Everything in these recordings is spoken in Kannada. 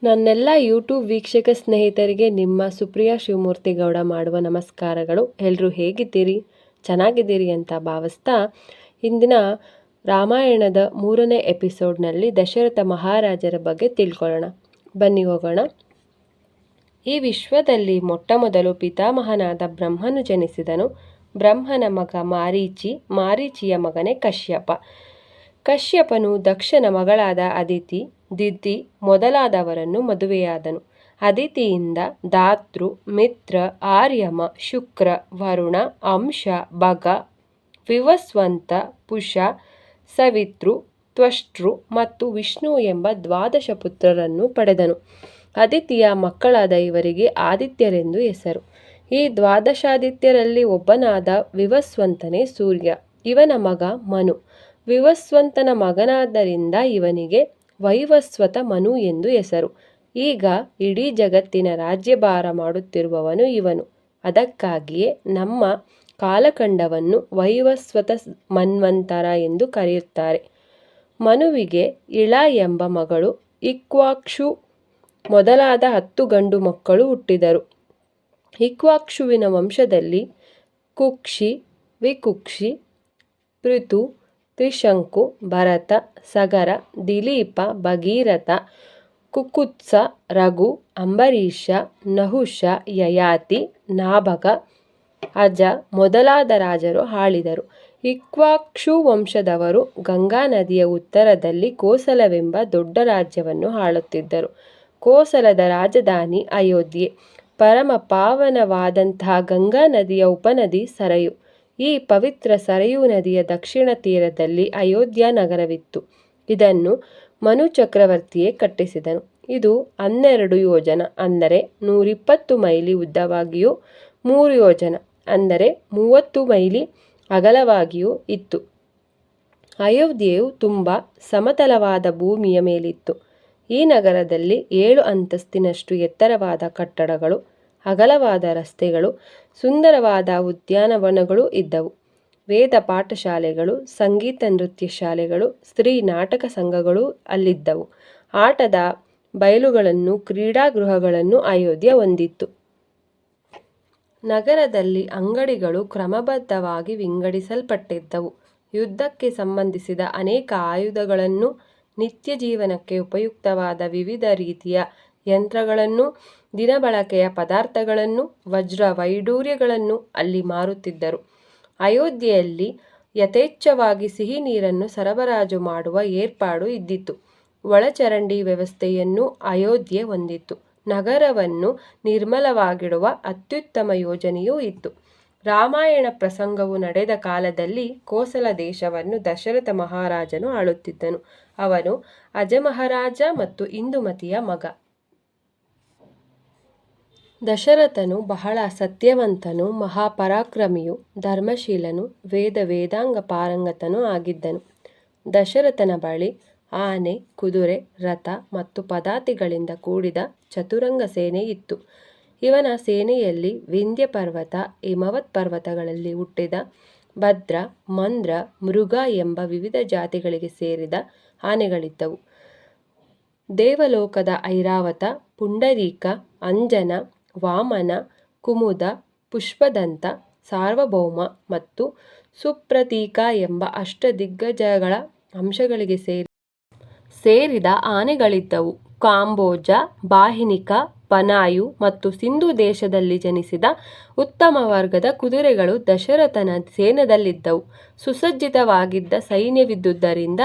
ನನ್ನೆಲ್ಲ ಯೂಟ್ಯೂಬ್ ವೀಕ್ಷಕ ಸ್ನೇಹಿತರಿಗೆ ನಿಮ್ಮ ಸುಪ್ರಿಯಾ ಶಿವಮೂರ್ತಿಗೌಡ ಮಾಡುವ ನಮಸ್ಕಾರಗಳು. ಎಲ್ಲರೂ ಹೇಗಿದ್ದೀರಿ? ಚೆನ್ನಾಗಿದ್ದೀರಿ ಅಂತ ಭಾವಿಸ್ತಾ ಇಂದಿನ ರಾಮಾಯಣದ 3ನೇ ಎಪಿಸೋಡ್ನಲ್ಲಿ ದಶರಥ ಮಹಾರಾಜರ ಬಗ್ಗೆ ತಿಳ್ಕೊಳ್ಳೋಣ. ಬನ್ನಿ ಹೋಗೋಣ. ಈ ವಿಶ್ವದಲ್ಲಿ ಮೊಟ್ಟಮೊದಲು ಪಿತಾಮಹನಾದ ಬ್ರಹ್ಮನು ಜನಿಸಿದನು. ಬ್ರಹ್ಮನ ಮಗ ಮಾರೀಚಿ, ಮಾರೀಚಿಯ ಮಗನೇ ಕಶ್ಯಪ. ಕಶ್ಯಪನು ದಕ್ಷನ ಮಗಳಾದ ಅದಿತಿ, ದಿತಿ ಮೊದಲಾದವರನ್ನು ಮದುವೆಯಾದನು. ಅದಿತಿಯಿಂದ ಧಾತೃ, ಮಿತ್ರ, ಆರ್ಯಮ, ಶುಕ್ರ, ವರುಣ, ಅಂಶ, ಭಗ, ವಿವಸ್ವಂತ, ಪುಷ, ಸವಿತೃ, ತ್ವಷ್ಟೃ ಮತ್ತು ವಿಷ್ಣು ಎಂಬ 12 ಪುತ್ರರನ್ನು ಪಡೆದನು. ಅದಿತಿಯ ಮಕ್ಕಳಾದ ಇವರಿಗೆ ಆದಿತ್ಯರೆಂದು ಹೆಸರು. ಈ 12 ಆದಿತ್ಯರಲ್ಲಿ ಒಬ್ಬನಾದ ವಿವಸ್ವಂತನೇ ಸೂರ್ಯ. ಇವನ ಮಗ ಮನು. ವಿವಸ್ವಂತನ ಮಗನಾದ್ದರಿಂದ ಇವನಿಗೆ ವೈವಸ್ವತ ಮನು ಎಂದು ಹೆಸರು. ಈಗ ಇಡೀ ಜಗತ್ತಿನ ರಾಜ್ಯಭಾರ ಮಾಡುತ್ತಿರುವವನು ಇವನು. ಅದಕ್ಕಾಗಿಯೇ ನಮ್ಮ ಕಾಲಖಂಡವನ್ನು ವೈವಸ್ವತ ಮನ್ವಂತರ ಎಂದು ಕರೆಯುತ್ತಾರೆ. ಮನುವಿಗೆ ಇಳ ಎಂಬ ಮಗಳು ಇಕ್ಷ್ವಾಕು ಮೊದಲಾದ 10 ಗಂಡು ಮಕ್ಕಳು ಹುಟ್ಟಿದರು. ಇಕ್ಷ್ವಾಕುವಿನ ವಂಶದಲ್ಲಿ ಕುಕ್ಷಿ, ವಿಕುಕ್ಷಿ, ಪೃಥು, ತ್ರಿಶಂಕು, ಭರತ, ಸಗರ, ದಿಲೀಪ, ಭಗೀರಥ, ಕುಕುತ್ಸ, ರಘು, ಅಂಬರೀಷ, ನಹುಷ, ಯಯಾತಿ, ನಾಭಗ, ಅಜ ಮೊದಲಾದ ರಾಜರು ಆಳಿದರು. ಇಕ್ಷ್ವಾಕು ವಂಶದವರು ಗಂಗಾ ನದಿಯ ಉತ್ತರದಲ್ಲಿ ಕೋಸಲವೆಂಬ ದೊಡ್ಡ ರಾಜ್ಯವನ್ನು ಆಳುತ್ತಿದ್ದರು. ಕೋಸಲದ ರಾಜಧಾನಿ ಅಯೋಧ್ಯೆ. ಪರಮ ಪಾವನವಾದಂತಹ ಗಂಗಾ ನದಿಯ ಉಪನದಿ ಸರಯು. ಈ ಪವಿತ್ರ ಸರಯೂ ನದಿಯ ದಕ್ಷಿಣ ತೀರದಲ್ಲಿ ಅಯೋಧ್ಯ ನಗರವಿತ್ತು. ಇದನ್ನು ಮನು ಚಕ್ರವರ್ತಿಯೇ ಕಟ್ಟಿಸಿದನು. ಇದು 12 ಯೋಜನ ಅಂದರೆ 120 ಮೈಲಿ ಉದ್ದವಾಗಿಯೂ 3 ಯೋಜನ ಅಂದರೆ 30 ಮೈಲಿ ಅಗಲವಾಗಿಯೂ ಇತ್ತು. ಅಯೋಧ್ಯೆಯು ತುಂಬ ಸಮತಲವಾದ ಭೂಮಿಯ ಮೇಲಿತ್ತು. ಈ ನಗರದಲ್ಲಿ 7 ಅಂತಸ್ತಿನಷ್ಟು ಎತ್ತರವಾದ ಕಟ್ಟಡಗಳು, ಅಗಲವಾದ ರಸ್ತೆಗಳು, ಸುಂದರವಾದ ಉದ್ಯಾನವನಗಳು ಇದ್ದವು. ವೇದ ಪಾಠಶಾಲೆಗಳು, ಸಂಗೀತ ನೃತ್ಯ ಶಾಲೆಗಳು, ಸ್ತ್ರೀ ನಾಟಕ ಸಂಘಗಳು ಅಲ್ಲಿದ್ದವು. ಆಟದ ಬಯಲುಗಳನ್ನು, ಕ್ರೀಡಾಗೃಹಗಳನ್ನು ಅಯೋಧ್ಯ ಹೊಂದಿತ್ತು. ನಗರದಲ್ಲಿ ಅಂಗಡಿಗಳು ಕ್ರಮಬದ್ಧವಾಗಿ ವಿಂಗಡಿಸಲ್ಪಟ್ಟಿದ್ದವು. ಯುದ್ಧಕ್ಕೆ ಸಂಬಂಧಿಸಿದ ಅನೇಕ ಆಯುಧಗಳನ್ನು, ನಿತ್ಯ ಜೀವನಕ್ಕೆ ಉಪಯುಕ್ತವಾದ ವಿವಿಧ ರೀತಿಯ ಯಂತ್ರಗಳನ್ನು, ದಿನಬಳಕೆಯ ಪದಾರ್ಥಗಳನ್ನು, ವಜ್ರ ವೈಡೂರ್ಯಗಳನ್ನು ಅಲ್ಲಿ ಮಾರುತ್ತಿದ್ದರು. ಅಯೋಧ್ಯೆಯಲ್ಲಿ ಯಥೇಚ್ಛವಾಗಿ ಸಿಹಿ ನೀರನ್ನು ಸರಬರಾಜು ಮಾಡುವ ಏರ್ಪಾಡು ಇದ್ದಿತು. ಒಳಚರಂಡಿ ವ್ಯವಸ್ಥೆಯನ್ನು ಅಯೋಧ್ಯೆ ಹೊಂದಿತ್ತು. ನಗರವನ್ನು ನಿರ್ಮಲವಾಗಿಡುವ ಅತ್ಯುತ್ತಮ ಯೋಜನೆಯೂ ಇತ್ತು. ರಾಮಾಯಣ ಪ್ರಸಂಗವು ನಡೆದ ಕಾಲದಲ್ಲಿ ಕೋಸಲ ದೇಶವನ್ನು ದಶರಥ ಮಹಾರಾಜನು ಆಳುತ್ತಿದ್ದನು. ಅವನು ಅಜಮಹಾರಾಜ ಮತ್ತು ಇಂದುಮತಿಯ ಮಗ. ದಶರಥನು ಬಹಳ ಸತ್ಯವಂತನೂ ಮಹಾಪರಾಕ್ರಮಿಯೂ ಧರ್ಮಶೀಲನೂ ವೇದಾಂಗ ಪಾರಂಗತನೂ ಆಗಿದ್ದನು. ದಶರಥನ ಬಳಿ ಆನೆ, ಕುದುರೆ, ರಥ ಮತ್ತು ಪದಾತಿಗಳಿಂದ ಕೂಡಿದ ಚತುರಂಗ ಸೇನೆ ಇತ್ತು. ಇವನ ಸೇನೆಯಲ್ಲಿ ವಿಂಧ್ಯ ಪರ್ವತ, ಹಿಮವತ್ ಪರ್ವತಗಳಲ್ಲಿ ಹುಟ್ಟಿದ ಭದ್ರ, ಮಂದ್ರ, ಮೃಗ ಎಂಬ ವಿವಿಧ ಜಾತಿಗಳಿಗೆ ಸೇರಿದ ಆನೆಗಳಿದ್ದವು. ದೇವಲೋಕದ ಐರಾವತ, ಪುಂಡರೀಕ, ಅಂಜನ, ವಾಮನ, ಕುಮುದ, ಪುಷ್ಪದಂತ, ಸಾರ್ವಭೌಮ ಮತ್ತು ಸುಪ್ರತೀಕ ಎಂಬ ಅಷ್ಟದಿಗ್ಗಜಗಳ ಅಂಶಗಳಿಗೆ ಸೇರಿದ ಆನೆಗಳಿದ್ದವು. ಕಾಂಬೋಜ, ಬಾಹಿನಿಕ, ಪನಾಯು ಮತ್ತು ಸಿಂಧು ದೇಶದಲ್ಲಿ ಜನಿಸಿದ ಉತ್ತಮ ವರ್ಗದ ಕುದುರೆಗಳು ದಶರಥನ ಸೇನೆಯಲ್ಲಿದ್ದವು. ಸುಸಜ್ಜಿತವಾಗಿದ್ದ ಸೈನ್ಯವಿದ್ದುದರಿಂದ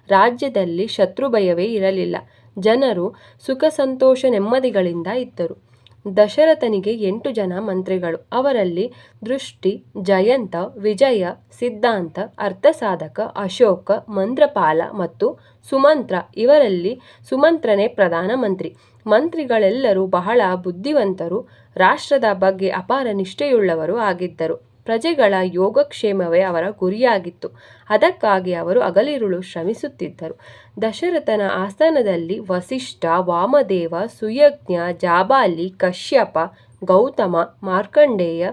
ರಾಜ್ಯದಲ್ಲಿ ಶತ್ರುಭಯವೇ ಇರಲಿಲ್ಲ. ಜನರು ಸುಖ ಸಂತೋಷ ನೆಮ್ಮದಿಗಳಿಂದ ಇದ್ದರು. ದಶರಥನಿಗೆ 8 ಜನ ಮಂತ್ರಿಗಳು. ಅವರಲ್ಲಿ ದೃಷ್ಟಿ, ಜಯಂತ, ವಿಜಯ, ಸಿದ್ಧಾಂತ, ಅರ್ಥಸಾಧಕ, ಅಶೋಕ, ಮಂದ್ರಪಾಲ ಮತ್ತು ಸುಮಂತ್ರ. ಇವರಲ್ಲಿ ಸುಮಂತ್ರನೇ ಪ್ರಧಾನ ಮಂತ್ರಿ. ಮಂತ್ರಿಗಳೆಲ್ಲರೂ ಬಹಳ ಬುದ್ಧಿವಂತರು, ರಾಷ್ಟ್ರದ ಬಗ್ಗೆ ಅಪಾರ ನಿಷ್ಠೆಯುಳ್ಳವರು ಆಗಿದ್ದರು. ಪ್ರಜೆಗಳ ಯೋಗಕ್ಷೇಮವೇ ಅವರ ಗುರಿಯಾಗಿತ್ತು. ಅದಕ್ಕಾಗಿ ಅವರು ಹಗಲಿರುಳು ಶ್ರಮಿಸುತ್ತಿದ್ದರು. ದಶರಥನ ಆಸ್ಥಾನದಲ್ಲಿ ವಸಿಷ್ಠ, ವಾಮದೇವ, ಸುಯಜ್ಞ, ಜಾಬಾಲಿ, ಕಶ್ಯಪ, ಗೌತಮ, ಮಾರ್ಕಂಡೇಯ,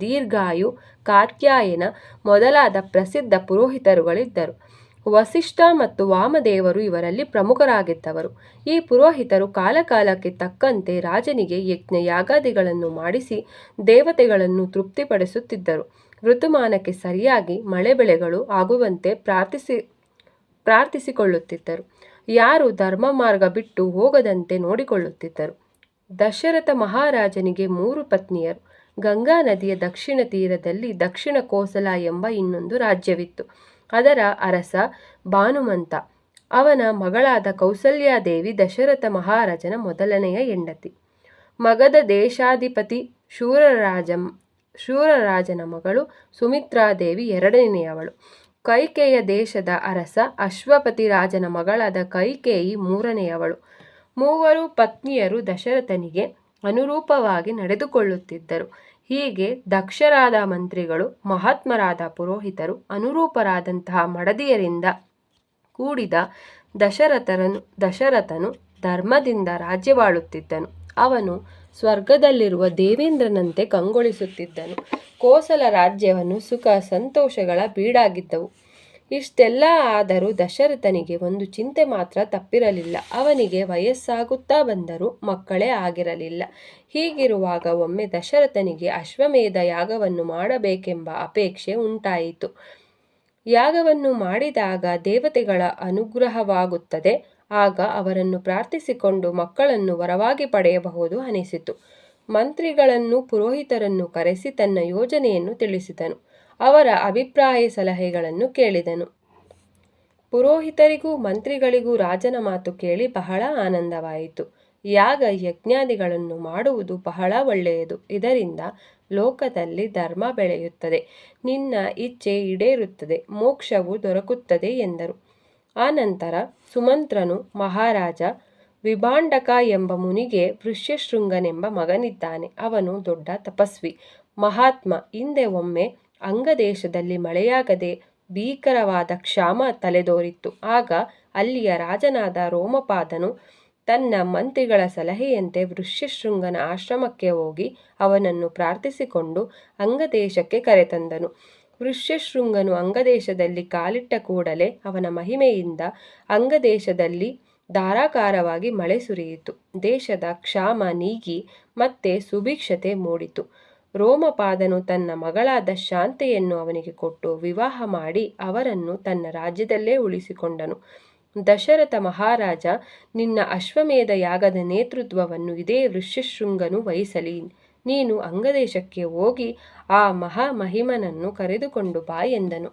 ದೀರ್ಘಾಯು, ಕಾತ್ಯಾಯನ ಮೊದಲಾದ ಪ್ರಸಿದ್ಧ ಪುರೋಹಿತರುಗಳಿದ್ದರು. ವಸಿಷ್ಠ ಮತ್ತು ವಾಮದೇವರು ಇವರಲ್ಲಿ ಪ್ರಮುಖರಾಗಿದ್ದವರು. ಈ ಪುರೋಹಿತರು ಕಾಲಕಾಲಕ್ಕೆ ತಕ್ಕಂತೆ ರಾಜನಿಗೆ ಯಜ್ಞ ಯಾಗಾದಿಗಳನ್ನು ಮಾಡಿಸಿ ದೇವತೆಗಳನ್ನು ತೃಪ್ತಿಪಡಿಸುತ್ತಿದ್ದರು. ಋತುಮಾನಕ್ಕೆ ಸರಿಯಾಗಿ ಮಳೆ ಬೆಳೆಗಳು ಆಗುವಂತೆ ಪ್ರಾರ್ಥಿಸಿಕೊಳ್ಳುತ್ತಿದ್ದರು. ಯಾರು ಧರ್ಮ ಮಾರ್ಗ ಬಿಟ್ಟು ಹೋಗದಂತೆ ನೋಡಿಕೊಳ್ಳುತ್ತಿದ್ದರು. ದಶರಥ ಮಹಾರಾಜನಿಗೆ 3 ಪತ್ನಿಯರು. ಗಂಗಾ ನದಿಯ ದಕ್ಷಿಣ ತೀರದಲ್ಲಿ ದಕ್ಷಿಣ ಕೋಸಲ ಎಂಬ ಇನ್ನೊಂದು ರಾಜ್ಯವಿತ್ತು. ಅದರ ಅರಸ ಭಾನುಮಂತ. ಅವನ ಮಗಳಾದ ಕೌಸಲ್ಯಾದೇವಿ ದಶರಥ ಮಹಾರಾಜನ ಮೊದಲನೆಯ ಹೆಂಡತಿ. ಮಗಧ ದೇಶಾಧಿಪತಿ ಶೂರರಾಜನ ಮಗಳು ಸುಮಿತ್ರಾದೇವಿ ಎರಡನೆಯವಳು. ಕೈಕೇಯ ದೇಶದ ಅರಸ ಅಶ್ವಪತಿ ರಾಜನ ಮಗಳಾದ ಕೈಕೇಯಿ ಮೂರನೆಯವಳು. ಮೂವರು ಪತ್ನಿಯರು ದಶರಥನಿಗೆ ಅನುರೂಪವಾಗಿ ನಡೆದುಕೊಳ್ಳುತ್ತಿದ್ದರು. ಹೀಗೆ ದಕ್ಷರಾದ ಮಂತ್ರಿಗಳು, ಮಹಾತ್ಮರಾದ ಪುರೋಹಿತರು, ಅನುರೂಪರಾದಂತಹ ಮಡದಿಯರಿಂದ ಕೂಡಿದ ದಶರಥನು ಧರ್ಮದಿಂದ ರಾಜ್ಯವಾಳುತ್ತಿದ್ದನು. ಅವನು ಸ್ವರ್ಗದಲ್ಲಿರುವ ದೇವೇಂದ್ರನಂತೆ ಕಂಗೊಳಿಸುತ್ತಿದ್ದನು. ಕೋಸಲ ರಾಜ್ಯವನ್ನು ಸುಖ ಸಂತೋಷಗಳ ಬೀಡಾಗಿದ್ದವು. ಇಷ್ಟೆಲ್ಲ ಆದರೂ ದಶರಥನಿಗೆ ಒಂದು ಚಿಂತೆ ಮಾತ್ರ ತಪ್ಪಿರಲಿಲ್ಲ. ಅವನಿಗೆ ವಯಸ್ಸಾಗುತ್ತಾ ಬಂದರೂ ಮಕ್ಕಳೇ ಆಗಿರಲಿಲ್ಲ. ಹೀಗಿರುವಾಗ ಒಮ್ಮೆ ದಶರಥನಿಗೆ ಅಶ್ವಮೇಧ ಯಾಗವನ್ನು ಮಾಡಬೇಕೆಂಬ ಅಪೇಕ್ಷೆ ಉಂಟಾಯಿತು. ಯಾಗವನ್ನು ಮಾಡಿದಾಗ ದೇವತೆಗಳ ಅನುಗ್ರಹವಾಗುತ್ತದೆ. ಆಗ ಅವರನ್ನು ಪ್ರಾರ್ಥಿಸಿಕೊಂಡು ಮಕ್ಕಳನ್ನು ವರವಾಗಿ ಪಡೆಯಬಹುದು ಅನಿಸಿತು. ಮಂತ್ರಿಗಳನ್ನು ಪುರೋಹಿತರನ್ನು ಕರೆಸಿ ತನ್ನ ಯೋಜನೆಯನ್ನು ತಿಳಿಸಿದನು. ಅವರ ಅಭಿಪ್ರಾಯ ಸಲಹೆಗಳನ್ನು ಕೇಳಿದನು. ಪುರೋಹಿತರಿಗೂ ಮಂತ್ರಿಗಳಿಗೂ ರಾಜನ ಮಾತು ಕೇಳಿ ಬಹಳ ಆನಂದವಾಯಿತು. ಯಾಗ ಯಜ್ಞಾದಿಗಳನ್ನು ಮಾಡುವುದು ಬಹಳ ಒಳ್ಳೆಯದು. ಇದರಿಂದ ಲೋಕದಲ್ಲಿ ಧರ್ಮ ಬೆಳೆಯುತ್ತದೆ, ನಿನ್ನ ಇಚ್ಛೆ ಈಡೇರುತ್ತದೆ, ಮೋಕ್ಷವು ದೊರಕುತ್ತದೆ ಎಂದರು. ಆನಂತರ ಸುಮಂತ್ರನು ಮಹಾರಾಜ ವಿಭಾಂಡಕ ಎಂಬ ಮುನಿಗೆ ವೃಷ್ಯಶೃಂಗನೆಂಬ ಮಗನಿದ್ದಾನೆ. ಅವನು ದೊಡ್ಡ ತಪಸ್ವಿ, ಮಹಾತ್ಮ. ಹಿಂದೆ ಒಮ್ಮೆ ಅಂಗದೇಶದಲ್ಲಿ ಮಳೆಯಾಗದೆ ಭೀಕರವಾದ ಕ್ಷಾಮ ತಲೆದೋರಿತ್ತು. ಆಗ ಅಲ್ಲಿಯ ರಾಜನಾದ ರೋಮಪಾದನು ತನ್ನ ಮಂತ್ರಿಗಳ ಸಲಹೆಯಂತೆ ವೃಷ್ಯಶೃಂಗನ ಆಶ್ರಮಕ್ಕೆ ಹೋಗಿ ಅವನನ್ನು ಪ್ರಾರ್ಥಿಸಿಕೊಂಡು ಅಂಗದೇಶಕ್ಕೆ ಕರೆತಂದನು. ವೃಷ್ಯಶೃಂಗನು ಅಂಗದೇಶದಲ್ಲಿ ಕಾಲಿಟ್ಟ ಕೂಡಲೇ ಅವನ ಮಹಿಮೆಯಿಂದ ಅಂಗದೇಶದಲ್ಲಿ ಧಾರಾಕಾರವಾಗಿ ಮಳೆ ಸುರಿಯಿತು. ದೇಶದ ಕ್ಷಾಮ ನೀಗಿ ಮತ್ತೆ ಸುಭಿಕ್ಷತೆ ಮೂಡಿತು. ರೋಮಪಾದನು ತನ್ನ ಮಗಳಾದ ಶಾಂತೆಯನ್ನು ಅವನಿಗೆ ಕೊಟ್ಟು ವಿವಾಹ ಮಾಡಿ ಅವರನ್ನು ತನ್ನ ರಾಜ್ಯದಲ್ಲೇ ಉಳಿಸಿಕೊಂಡನು. ದಶರಥ ಮಹಾರಾಜ, ನಿನ್ನ ಅಶ್ವಮೇಧ ಯಾಗದ ನೇತೃತ್ವವನ್ನು ಇದೇ ವೃಷ್ಯಶೃಂಗನು ವಹಿಸಲಿ. ನೀನು ಅಂಗದೇಶಕ್ಕೆ ಹೋಗಿ ಆ ಮಹಾಮಹಿಮನನ್ನು ಕರೆದುಕೊಂಡು ಬಾ ಎಂದನು.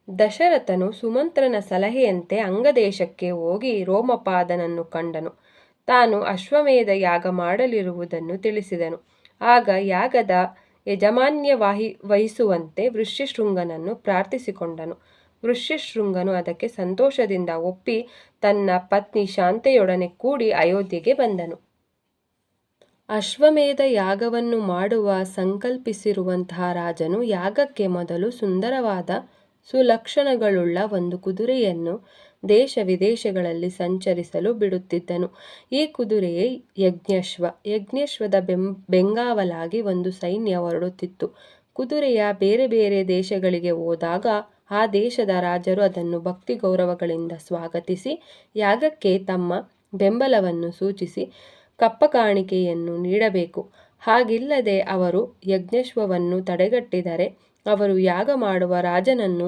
ದಶರಥನು ಸುಮಂತ್ರನ ಸಲಹೆಯಂತೆ ಅಂಗದೇಶಕ್ಕೆ ಹೋಗಿ ರೋಮಪಾದನನ್ನು ಕಂಡನು. ತಾನು ಅಶ್ವಮೇಧ ಯಾಗ ಮಾಡಲಿರುವುದನ್ನು ತಿಳಿಸಿದನು. ಆಗ ಯಾಗದ ಯಜಮಾನ್ಯ ವಹಿಸುವಂತೆ ವೃಷ್ಯಶೃಂಗನನ್ನು ಪ್ರಾರ್ಥಿಸಿಕೊಂಡನು. ವೃಷ್ಯಶೃಂಗನು ಅದಕ್ಕೆ ಸಂತೋಷದಿಂದ ಒಪ್ಪಿ ತನ್ನ ಪತ್ನಿ ಶಾಂತೆಯೊಡನೆ ಕೂಡಿ ಅಯೋಧ್ಯೆಗೆ ಬಂದನು. ಅಶ್ವಮೇಧ ಯಾಗವನ್ನು ಮಾಡುವ ಸಂಕಲ್ಪಿಸಿರುವಂತಹ ರಾಜನು ಯಾಗಕ್ಕೆ ಮೊದಲು ಸುಂದರವಾದ ಸುಲಕ್ಷಣಗಳುಳ್ಳ ಒಂದು ಕುದುರೆಯನ್ನು ದೇಶ ವಿದೇಶಗಳಲ್ಲಿ ಸಂಚರಿಸಲು ಬಿಡುತ್ತಿದ್ದನು. ಈ ಕುದುರೆಯೇ ಯಜ್ಞಶ್ವ. ಯಜ್ಞಶ್ವದ ಬೆಂಗಾವಲಾಗಿ ಒಂದು ಸೈನ್ಯ ಹೊರಡುತ್ತಿತ್ತು. ಕುದುರೆಯ ಬೇರೆ ಬೇರೆ ದೇಶಗಳಿಗೆ ಹೋದಾಗ ಆ ದೇಶದ ರಾಜರು ಅದನ್ನು ಭಕ್ತಿ ಗೌರವಗಳಿಂದ ಸ್ವಾಗತಿಸಿ ಯಾಗಕ್ಕೆ ತಮ್ಮ ಬೆಂಬಲವನ್ನು ಸೂಚಿಸಿ ಕಪ್ಪ ಕಾಣಿಕೆಯನ್ನು ನೀಡಬೇಕು. ಹಾಗಿಲ್ಲದೆ ಅವರು ಯಜ್ಞಶ್ವವನ್ನು ತಡೆಗಟ್ಟಿದರೆ ಅವರು ಯಾಗ ಮಾಡುವ ರಾಜನನ್ನು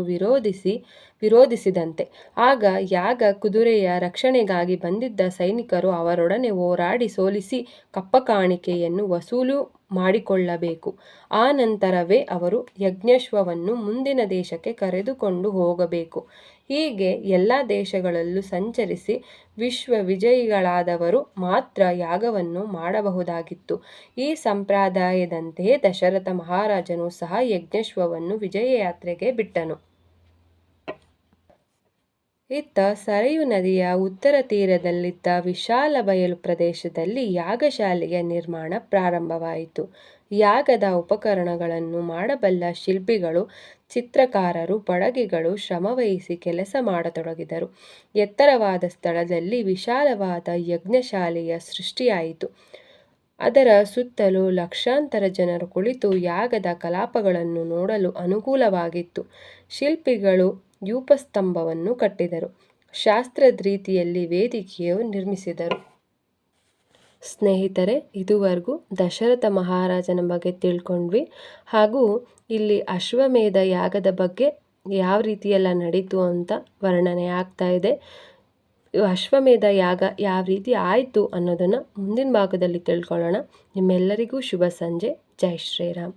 ವಿರೋಧಿಸಿದಂತೆ. ಆಗ ಯಾಗ ಕುದುರೆಯ ರಕ್ಷಣೆಗಾಗಿ ಬಂದಿದ್ದ ಸೈನಿಕರು ಅವರೊಡನೆ ಹೋರಾಡಿ ಸೋಲಿಸಿ ಕಪ್ಪ ಕಾಣಿಕೆಯನ್ನು ವಸೂಲು ಮಾಡಿಕೊಳ್ಳಬೇಕು. ಆ ನಂತರವೇ ಅವರು ಯಜ್ಞಶ್ವವನ್ನು ಮುಂದಿನ ದೇಶಕ್ಕೆ ಕರೆದುಕೊಂಡು ಹೋಗಬೇಕು. ಹೀಗೆ ಎಲ್ಲ ದೇಶಗಳಲ್ಲೂ ಸಂಚರಿಸಿ ವಿಶ್ವವಿಜಯಿಗಳಾದವರು ಮಾತ್ರ ಯಾಗವನ್ನು ಮಾಡಬಹುದಾಗಿತ್ತು. ಈ ಸಂಪ್ರದಾಯದಂತೆಯೇ ದಶರಥ ಮಹಾರಾಜನು ಸಹ ಯಜ್ಞಶ್ವವನ್ನು ವಿಜಯಯಾತ್ರೆಗೆ ಬಿಟ್ಟನು. ಇತ್ತ ಸರಯೂ ನದಿಯ ಉತ್ತರ ತೀರದಲ್ಲಿದ್ದ ವಿಶಾಲ ಬಯಲು ಪ್ರದೇಶದಲ್ಲಿ ಯಾಗಶಾಲೆಯ ನಿರ್ಮಾಣ ಪ್ರಾರಂಭವಾಯಿತು. ಯಾಗದ ಉಪಕರಣಗಳನ್ನು ಮಾಡಬಲ್ಲ ಶಿಲ್ಪಿಗಳು, ಚಿತ್ರಕಾರರು, ಬಡಗಿಗಳು ಶ್ರಮವಹಿಸಿ ಕೆಲಸ ಮಾಡತೊಡಗಿದರು. ಎತ್ತರವಾದ ಸ್ಥಳದಲ್ಲಿ ವಿಶಾಲವಾದ ಯಜ್ಞಶಾಲೆಯ ಸೃಷ್ಟಿಯಾಯಿತು. ಅದರ ಸುತ್ತಲೂ ಲಕ್ಷಾಂತರ ಜನರು ಕುಳಿತು ಯಾಗದ ಕಲಾಪಗಳನ್ನು ನೋಡಲು ಅನುಕೂಲವಾಗಿತ್ತು. ಶಿಲ್ಪಿಗಳು ಯೂಪಸ್ತಂಭವನ್ನು ಕಟ್ಟಿದರು. ಶಾಸ್ತ್ರದ ರೀತಿಯಲ್ಲಿ ವೇದಿಕೆಯು ನಿರ್ಮಿಸಿದರು. ಸ್ನೇಹಿತರೆ, ಇದುವರೆಗೂ ದಶರಥ ಮಹಾರಾಜನ ಬಗ್ಗೆ ತಿಳ್ಕೊಂಡ್ವಿ. ಹಾಗೂ ಇಲ್ಲಿ ಅಶ್ವಮೇಧ ಯಾಗದ ಬಗ್ಗೆ ಯಾವ ರೀತಿಯೆಲ್ಲ ನಡೀತು ಅಂತ ವರ್ಣನೆ ಆಗ್ತಾ ಇದೆ. ಅಶ್ವಮೇಧ ಯಾಗ ಯಾವ ರೀತಿ ಆಯಿತು ಅನ್ನೋದನ್ನು ಮುಂದಿನ ಭಾಗದಲ್ಲಿ ತಿಳ್ಕೊಳ್ಳೋಣ. ನಿಮ್ಮೆಲ್ಲರಿಗೂ ಶುಭ ಸಂಜೆ. ಜೈ ಶ್ರೀರಾಮ್.